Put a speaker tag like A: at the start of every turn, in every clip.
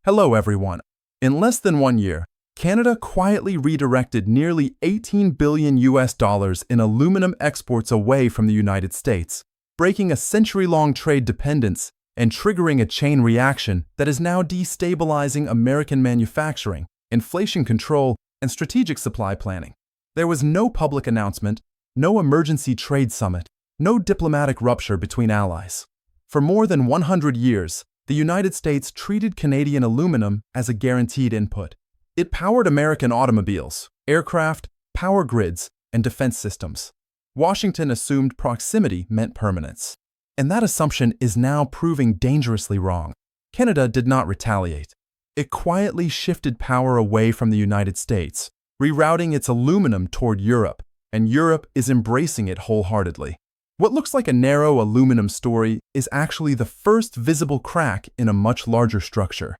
A: Hello, everyone. In less than 1 year, Canada quietly redirected nearly 18 billion US dollars in aluminum exports away from the United States, breaking a century-long trade dependence and triggering a chain reaction that is now destabilizing American manufacturing, inflation control, and strategic supply planning. There was no public announcement, no emergency trade summit, no diplomatic rupture between allies. For more than 100 years, the United States treated Canadian aluminum as a guaranteed input. It powered American automobiles, aircraft, power grids, and defense systems. Washington assumed proximity meant permanence. And that assumption is now proving dangerously wrong. Canada did not retaliate. It quietly shifted power away from the United States, rerouting its aluminum toward Europe, and Europe is embracing it wholeheartedly. What looks like a narrow aluminum story is actually the first visible crack in a much larger structure.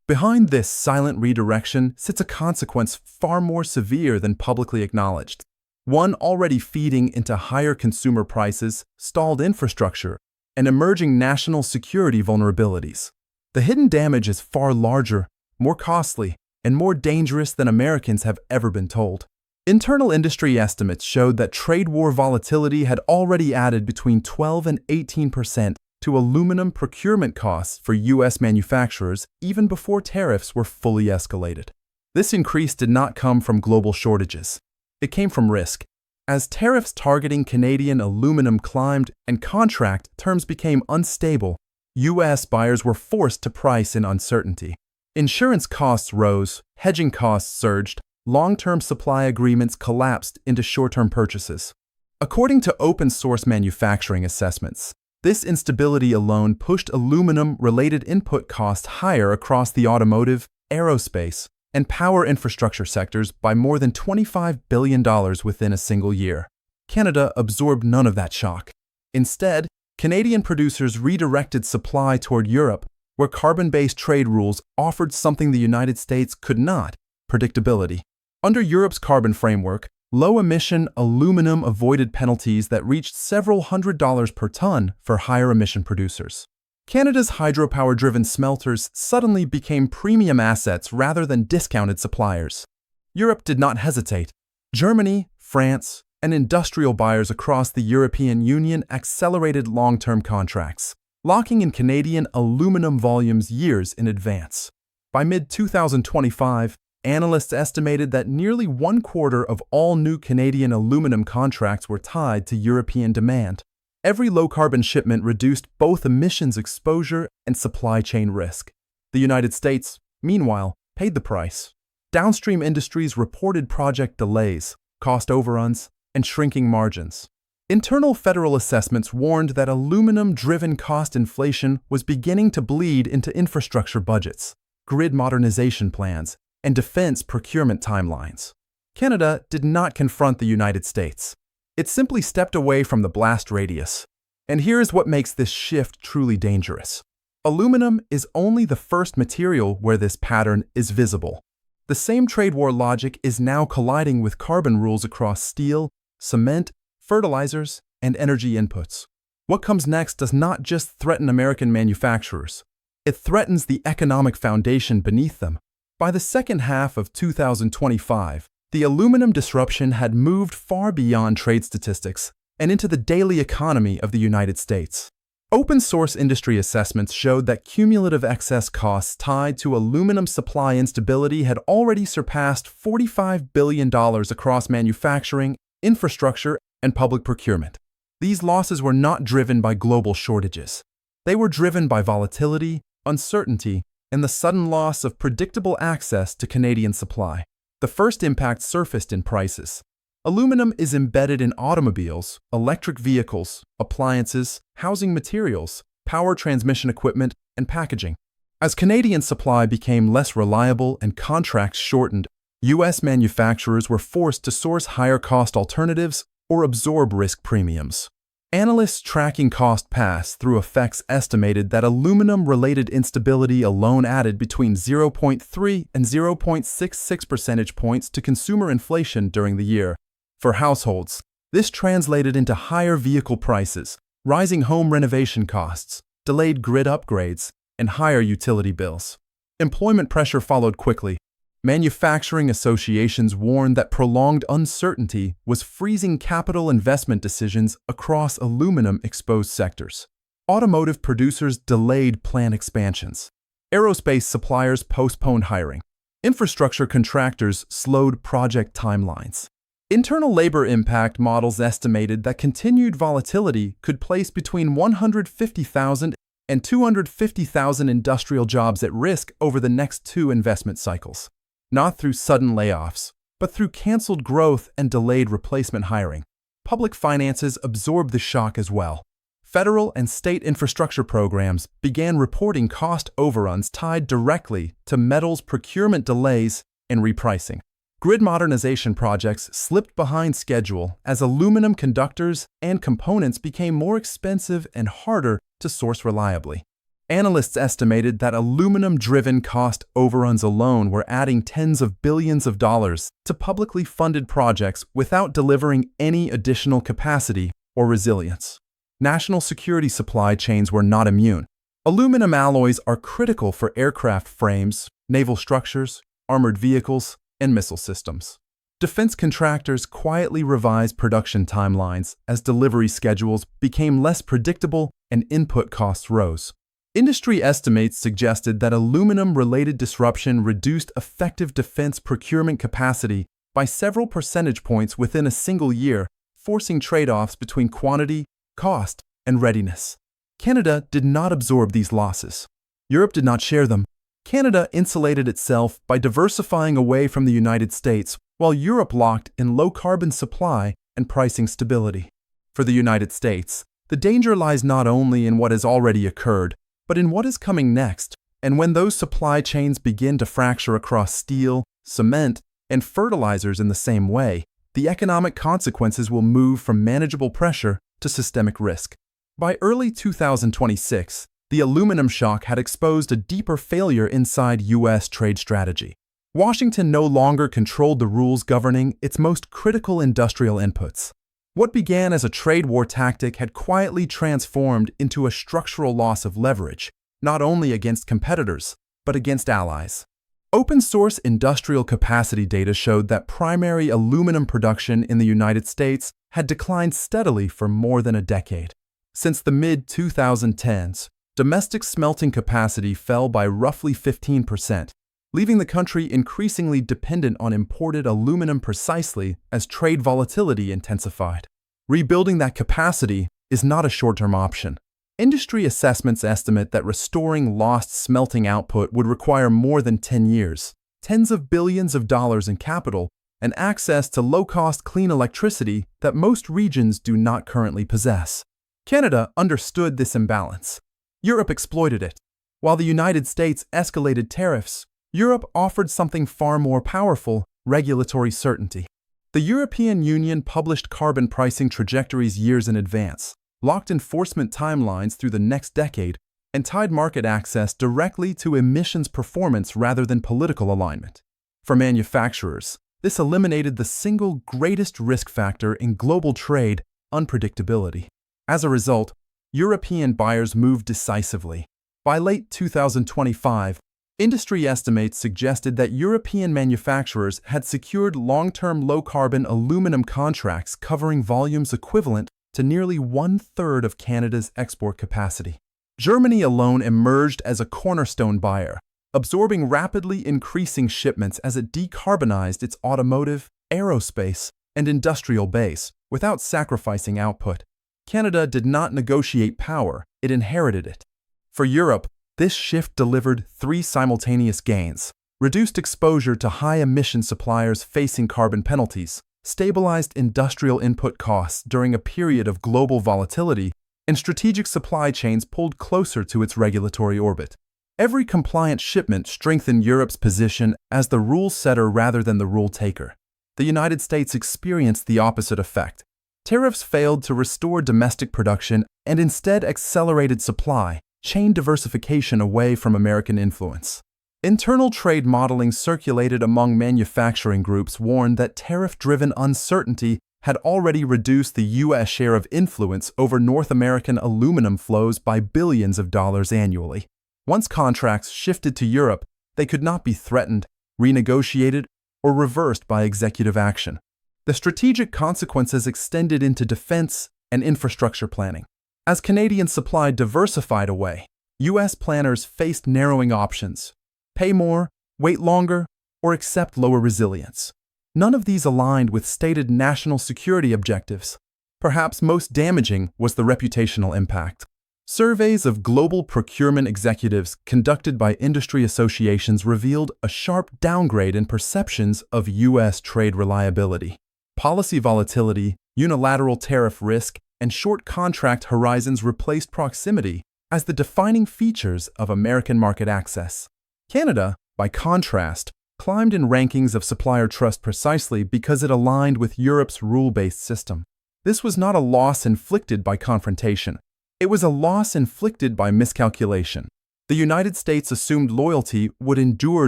A: Behind this silent redirection sits a consequence far more severe than publicly acknowledged, one already feeding into higher consumer prices, stalled infrastructure, and emerging national security vulnerabilities. The hidden damage is far larger, more costly, and more dangerous than Americans have ever been told. Internal industry estimates showed that trade war volatility had already added between 12 and 18% to aluminum procurement costs for U.S. manufacturers even before tariffs were fully escalated. This increase did not come from global shortages. It came from risk. As tariffs targeting Canadian aluminum climbed and contract terms became unstable, U.S. buyers were forced to price in uncertainty. Insurance costs rose, hedging costs surged, long-term supply agreements collapsed into short-term purchases. According to open-source manufacturing assessments, this instability alone pushed aluminum-related input costs higher across the automotive, aerospace, and power infrastructure sectors by more than $25 billion within a single year. Canada absorbed none of that shock. Instead, Canadian producers redirected supply toward Europe, where carbon-based trade rules offered something the United States could not: predictability. Under Europe's carbon framework, low-emission aluminum avoided penalties that reached several $100s per ton for higher-emission producers. Canada's hydropower-driven smelters suddenly became premium assets rather than discounted suppliers. Europe did not hesitate. Germany, France, and industrial buyers across the European Union accelerated long-term contracts, locking in Canadian aluminum volumes years in advance. By mid-2025, analysts estimated that nearly 1/4 of all new Canadian aluminum contracts were tied to European demand. Every low-carbon shipment reduced both emissions exposure and supply chain risk. The United States, meanwhile, paid the price. Downstream industries reported project delays, cost overruns, and shrinking margins. Internal federal assessments warned that aluminum-driven cost inflation was beginning to bleed into infrastructure budgets, grid modernization plans, and defense procurement timelines. Canada did not confront the United States. It simply stepped away from the blast radius. And here's what makes this shift truly dangerous. Aluminum is only the first material where this pattern is visible. The same trade war logic is now colliding with carbon rules across steel, cement, fertilizers, and energy inputs. What comes next does not just threaten American manufacturers. It threatens the economic foundation beneath them. By the second half of 2025, the aluminum disruption had moved far beyond trade statistics and into the daily economy of the United States. Open-source industry assessments showed that cumulative excess costs tied to aluminum supply instability had already surpassed $45 billion across manufacturing, infrastructure, and public procurement. These losses were not driven by global shortages. They were driven by volatility, uncertainty, and the sudden loss of predictable access to Canadian supply. The first impact surfaced in prices. Aluminum is embedded in automobiles, electric vehicles, appliances, housing materials, power transmission equipment, and packaging. As Canadian supply became less reliable and contracts shortened, U.S. manufacturers were forced to source higher-cost alternatives or absorb risk premiums. Analysts tracking cost pass-through effects estimated that aluminum-related instability alone added between 0.3 and 0.66 percentage points to consumer inflation during the year. For households, this translated into higher vehicle prices, rising home renovation costs, delayed grid upgrades, and higher utility bills. Employment pressure followed quickly. Manufacturing associations warned that prolonged uncertainty was freezing capital investment decisions across aluminum-exposed sectors. Automotive producers delayed plant expansions. Aerospace suppliers postponed hiring. Infrastructure contractors slowed project timelines. Internal labor impact models estimated that continued volatility could place between 150,000 and 250,000 industrial jobs at risk over the next 2 investment cycles. Not through sudden layoffs, but through canceled growth and delayed replacement hiring. Public finances absorbed the shock as well. Federal and state infrastructure programs began reporting cost overruns tied directly to metals procurement delays and repricing. Grid modernization projects slipped behind schedule as aluminum conductors and components became more expensive and harder to source reliably. Analysts estimated that aluminum-driven cost overruns alone were adding tens of billions of dollars to publicly funded projects without delivering any additional capacity or resilience. National security supply chains were not immune. Aluminum alloys are critical for aircraft frames, naval structures, armored vehicles, and missile systems. Defense contractors quietly revised production timelines as delivery schedules became less predictable and input costs rose. Industry estimates suggested that aluminum-related disruption reduced effective defense procurement capacity by several percentage points within a single year, forcing trade-offs between quantity, cost, and readiness. Canada did not absorb these losses. Europe did not share them. Canada insulated itself by diversifying away from the United States, while Europe locked in low-carbon supply and pricing stability. For the United States, the danger lies not only in what has already occurred, but in what is coming next, and when those supply chains begin to fracture across steel, cement, and fertilizers in the same way, the economic consequences will move from manageable pressure to systemic risk. By early 2026, the aluminum shock had exposed a deeper failure inside U.S. trade strategy. Washington no longer controlled the rules governing its most critical industrial inputs. What began as a trade war tactic had quietly transformed into a structural loss of leverage, not only against competitors, but against allies. Open-source industrial capacity data showed that primary aluminum production in the United States had declined steadily for more than a decade. Since the mid-2010s, domestic smelting capacity fell by roughly 15%, leaving the country increasingly dependent on imported aluminum precisely as trade volatility intensified. Rebuilding that capacity is not a short-term option. Industry assessments estimate that restoring lost smelting output would require more than 10 years, tens of billions of dollars in capital, and access to low-cost clean electricity that most regions do not currently possess. Canada understood this imbalance. Europe exploited it. While the United States escalated tariffs, Europe offered something far more powerful: regulatory certainty. The European Union published carbon pricing trajectories years in advance, locked enforcement timelines through the next decade, and tied market access directly to emissions performance rather than political alignment. For manufacturers, this eliminated the single greatest risk factor in global trade: unpredictability. As a result, European buyers moved decisively. By late 2025, industry estimates suggested that European manufacturers had secured long-term low-carbon aluminum contracts covering volumes equivalent to nearly one-third of Canada's export capacity. Germany alone emerged as a cornerstone buyer, absorbing rapidly increasing shipments as it decarbonized its automotive, aerospace, and industrial base without sacrificing output. Canada did not negotiate power, it inherited it. For Europe, this shift delivered 3 simultaneous gains: reduced exposure to high-emission suppliers facing carbon penalties, stabilized industrial input costs during a period of global volatility, and strategic supply chains pulled closer to its regulatory orbit. Every compliant shipment strengthened Europe's position as the rule-setter rather than the rule-taker. The United States experienced the opposite effect. Tariffs failed to restore domestic production and instead accelerated supply chain diversification away from American influence. Internal trade modeling circulated among manufacturing groups warned that tariff-driven uncertainty had already reduced the U.S. share of influence over North American aluminum flows by billions of dollars annually. Once contracts shifted to Europe, They could not be threatened, renegotiated, or reversed by executive action. The strategic consequences extended into defense and infrastructure planning. As Canadian supply diversified away, U.S. planners faced narrowing options: pay more, wait longer, or accept lower resilience. None of these aligned with stated national security objectives. Perhaps most damaging was the reputational impact. Surveys of global procurement executives conducted by industry associations revealed a sharp downgrade in perceptions of U.S. trade reliability. Policy volatility, unilateral tariff risk, and short contract horizons replaced proximity as the defining features of American market access. Canada, by contrast, climbed in rankings of supplier trust precisely because it aligned with Europe's rule-based system. This was not a loss inflicted by confrontation. It was a loss inflicted by miscalculation. The United States assumed loyalty would endure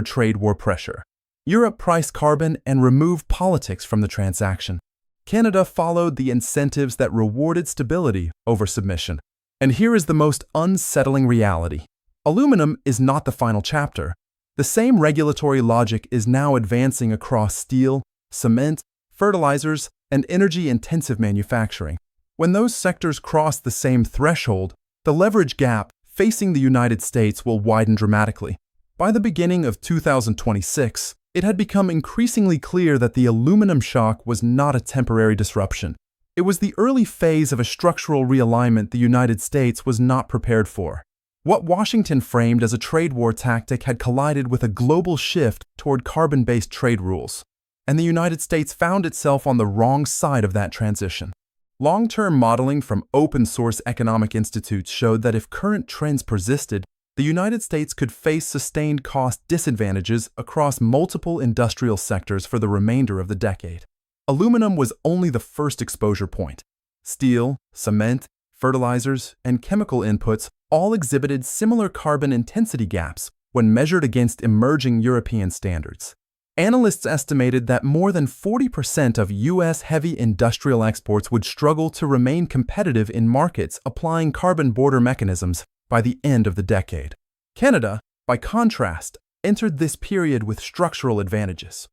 A: trade war pressure. Europe priced carbon and removed politics from the transaction. Canada followed the incentives that rewarded stability over submission. And here is the most unsettling reality. Aluminum is not the final chapter. The same regulatory logic is now advancing across steel, cement, fertilizers, and energy-intensive manufacturing. When those sectors cross the same threshold, the leverage gap facing the United States will widen dramatically. By the beginning of 2026, it had become increasingly clear that the aluminum shock was not a temporary disruption. It was the early phase of a structural realignment the United States was not prepared for. What Washington framed as a trade war tactic had collided with a global shift toward carbon-based trade rules, and the United States found itself on the wrong side of that transition. Long-term modeling from open-source economic institutes showed that if current trends persisted, the United States could face sustained cost disadvantages across multiple industrial sectors for the remainder of the decade. Aluminum was only the first exposure point. Steel, cement, fertilizers, and chemical inputs all exhibited similar carbon intensity gaps when measured against emerging European standards. Analysts estimated that more than 40% of U.S. heavy industrial exports would struggle to remain competitive in markets applying carbon border mechanisms by the end of the decade. Canada, by contrast, entered this period with structural advantages.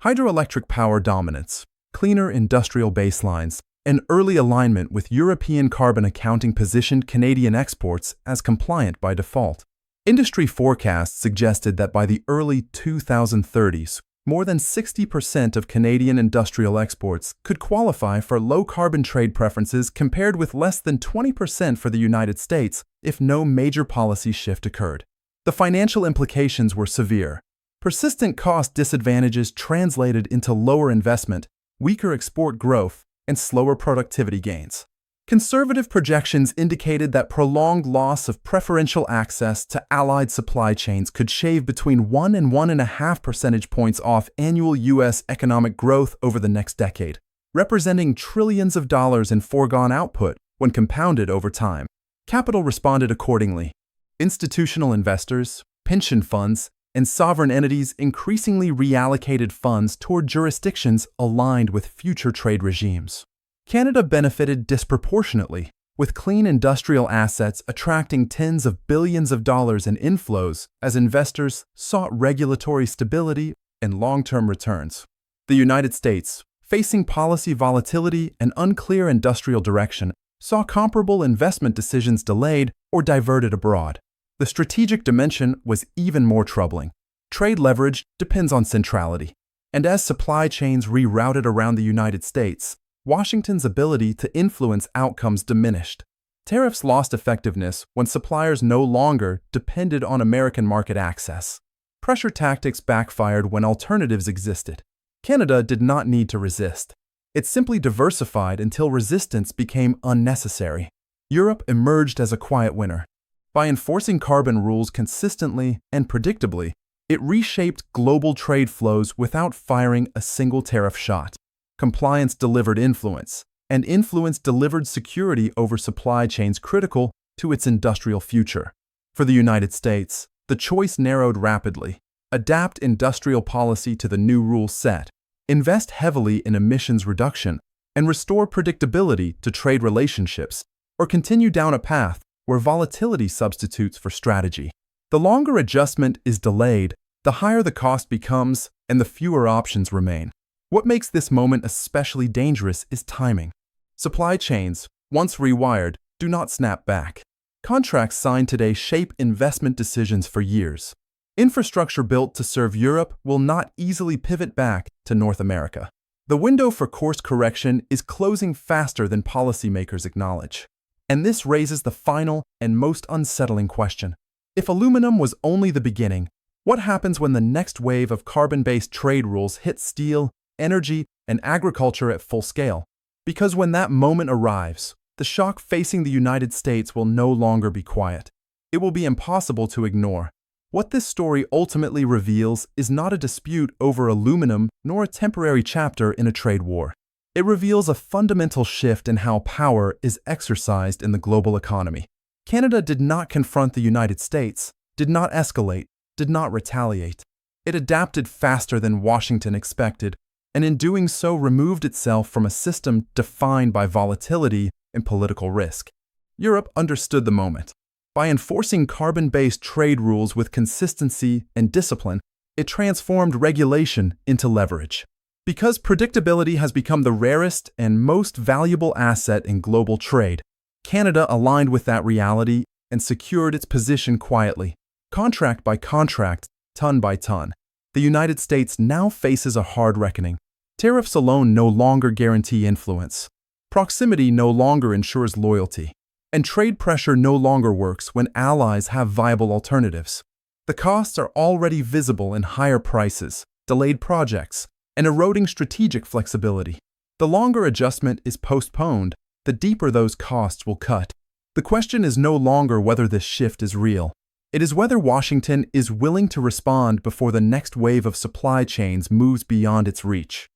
A: Hydroelectric power dominance, cleaner industrial baselines, and early alignment with European carbon accounting positioned Canadian exports as compliant by default. Industry forecasts suggested that by the early 2030s, more than 60% of Canadian industrial exports could qualify for low-carbon trade preferences compared with less than 20% for the United States if no major policy shift occurred. The financial implications were severe. Persistent cost disadvantages translated into lower investment, weaker export growth, and slower productivity gains. Conservative projections indicated that prolonged loss of preferential access to allied supply chains could shave between 1 and 1.5 percentage points off annual U.S. economic growth over the next decade, representing trillions of dollars in foregone output when compounded over time. Capital responded accordingly. Institutional investors, pension funds, and sovereign entities increasingly reallocated funds toward jurisdictions aligned with future trade regimes. Canada benefited disproportionately, with clean industrial assets attracting tens of billions of dollars in inflows as investors sought regulatory stability and long-term returns. The United States, facing policy volatility and unclear industrial direction, saw comparable investment decisions delayed or diverted abroad. The strategic dimension was even more troubling. Trade leverage depends on centrality, and as supply chains rerouted around the United States, Washington's ability to influence outcomes diminished. Tariffs lost effectiveness when suppliers no longer depended on American market access. Pressure tactics backfired when alternatives existed. Canada did not need to resist. It simply diversified until resistance became unnecessary. Europe emerged as a quiet winner. By enforcing carbon rules consistently and predictably, it reshaped global trade flows without firing a single tariff shot. Compliance delivered influence, and influence delivered security over supply chains critical to its industrial future. For the United States, the choice narrowed rapidly. Adapt industrial policy to the new rule set, invest heavily in emissions reduction, and restore predictability to trade relationships, or continue down a path where volatility substitutes for strategy. The longer adjustment is delayed, the higher the cost becomes and the fewer options remain. What makes this moment especially dangerous is timing. Supply chains, once rewired, do not snap back. Contracts signed today shape investment decisions for years. Infrastructure built to serve Europe will not easily pivot back to North America. The window for course correction is closing faster than policymakers acknowledge. And this raises the final and most unsettling question. If aluminum was only the beginning, what happens when the next wave of carbon-based trade rules hits steel, energy, and agriculture at full scale? Because when that moment arrives, the shock facing the United States will no longer be quiet. It will be impossible to ignore. What this story ultimately reveals is not a dispute over aluminum nor a temporary chapter in a trade war. It reveals a fundamental shift in how power is exercised in the global economy. Canada did not confront the United States, did not escalate, did not retaliate. It adapted faster than Washington expected, and in doing so removed itself from a system defined by volatility and political risk. Europe understood the moment. By enforcing carbon-based trade rules with consistency and discipline, it transformed regulation into leverage. Because predictability has become the rarest and most valuable asset in global trade, Canada aligned with that reality and secured its position quietly, contract by contract, ton by ton. The United States now faces a hard reckoning. Tariffs alone no longer guarantee influence. Proximity no longer ensures loyalty. And trade pressure no longer works when allies have viable alternatives. The costs are already visible in higher prices, delayed projects, and eroding strategic flexibility. The longer adjustment is postponed, the deeper those costs will cut. The question is no longer whether this shift is real. It is whether Washington is willing to respond before the next wave of supply chains moves beyond its reach.